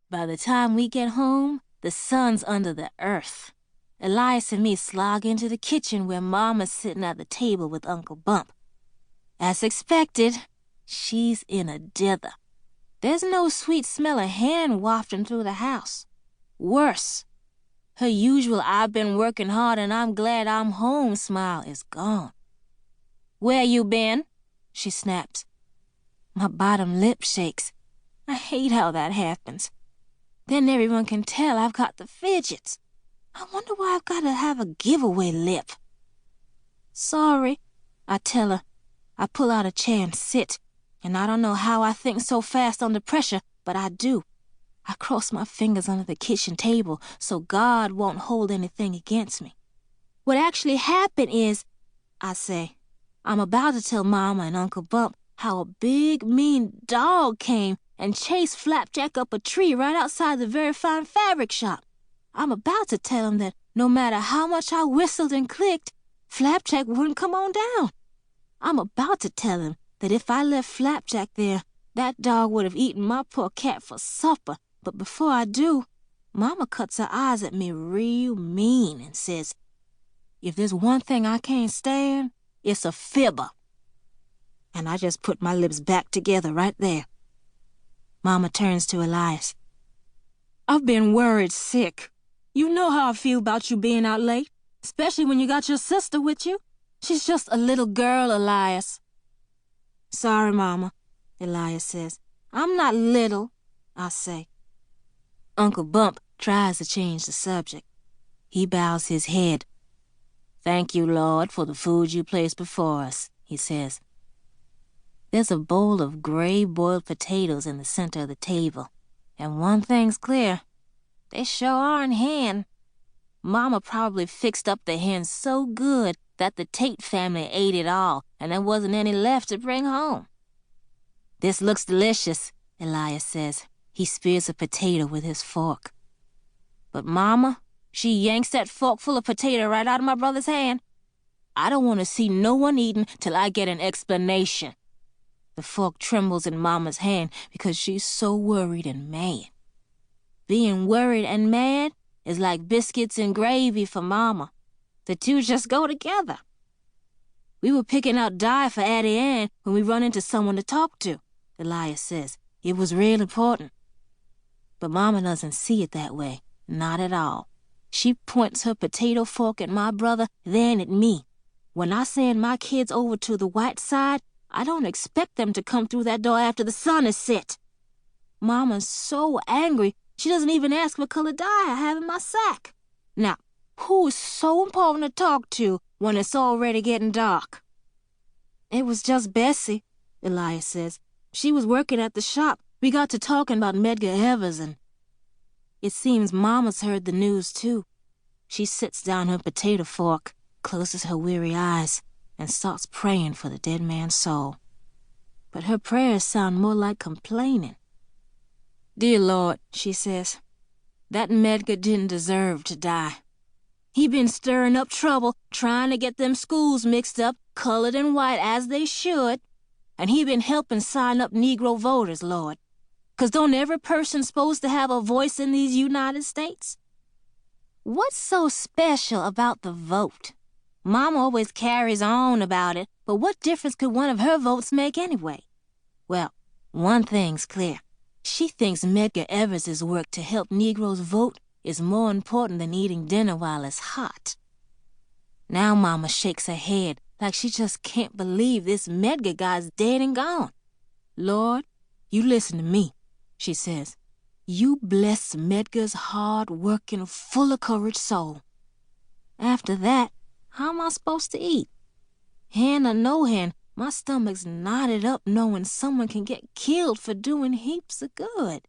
By the time we get home, the sun's under the earth. Elias and me slog into the kitchen where Mama's sitting at the table with Uncle Bump. As expected, she's in a dither. There's no sweet smell of hen wafting through the house. Worse, her usual "I've been working hard and I'm glad I'm home" smile is gone. "Where you been?" she snaps. My bottom lip shakes. I hate how that happens. Then everyone can tell I've got the fidgets. I wonder why I've got to have a giveaway lip. "Sorry," I tell her. I pull out a chair and sit, and I don't know how I think so fast under pressure, but I do. I cross my fingers under the kitchen table so God won't hold anything against me. "What actually happened is," I say, "I'm about to tell Mama and Uncle Bump how a big, mean dog came and chased Flapjack up a tree right outside the Very Fine Fabric shop. I'm about to tell him that no matter how much I whistled and clicked, Flapjack wouldn't come on down. I'm about to tell him that if I left Flapjack there, that dog would have eaten my poor cat for supper. But before I do, Mama cuts her eyes at me real mean and says, if there's one thing I can't stand, it's a fibber. And I just put my lips back together right there. Mama turns to Elias. "I've been worried sick. You know how I feel about you being out late, especially when you got your sister with you. She's just a little girl, Elias." "Sorry, Mama," Elias says. "I'm not little," I say. Uncle Bump tries to change the subject. He bows his head. "Thank you, Lord, for the food you placed before us," he says. There's a bowl of gray boiled potatoes in the center of the table, and one thing's clear. They sure aren't hen. Mama probably fixed up the hen so good that the Tate family ate it all, and there wasn't any left to bring home. "This looks delicious," Elias says. He spears a potato with his fork. But Mama, she yanks that fork full of potato right out of my brother's hand. "I don't want to see no one eating till I get an explanation." The fork trembles in Mama's hand because she's so worried and mad. Being worried and mad is like biscuits and gravy for Mama. The two just go together. "We were picking out dye for Addie Ann when we run into someone to talk to," Elias says. "It was real important." But Mama doesn't see it that way, not at all. She points her potato fork at my brother, then at me. When I send my kids over to the white side, I don't expect them to come through that door after the sun is set. Mama's so angry, she doesn't even ask what color dye I have in my sack. Now, who is so important to talk to when it's already getting dark? "It was just Bessie," Elias says. "She was working at the shop. We got to talking about Medgar Evers and—" It seems Mama's heard the news, too. She sits down her potato fork, closes her weary eyes, and starts praying for the dead man's soul. But her prayers sound more like complaining. "Dear Lord," she says, "that Medgar didn't deserve to die. He been stirring up trouble, trying to get them schools mixed up, colored and white as they should, and he been helping sign up Negro voters, Lord. 'Cause don't every person supposed to have a voice in these United States?" What's so special about the vote? Mama always carries on about it, but what difference could one of her votes make anyway? Well, one thing's clear. She thinks Medgar Evers' work to help Negroes vote is more important than eating dinner while it's hot. Now Mama shakes her head like she just can't believe this Medgar guy's dead and gone. "Lord, you listen to me," she says. "You bless Medgar's hard-working, full-of-courage soul. After that, how am I supposed to eat? Hen or no hen, my stomach's knotted up knowing someone can get killed for doing heaps of good."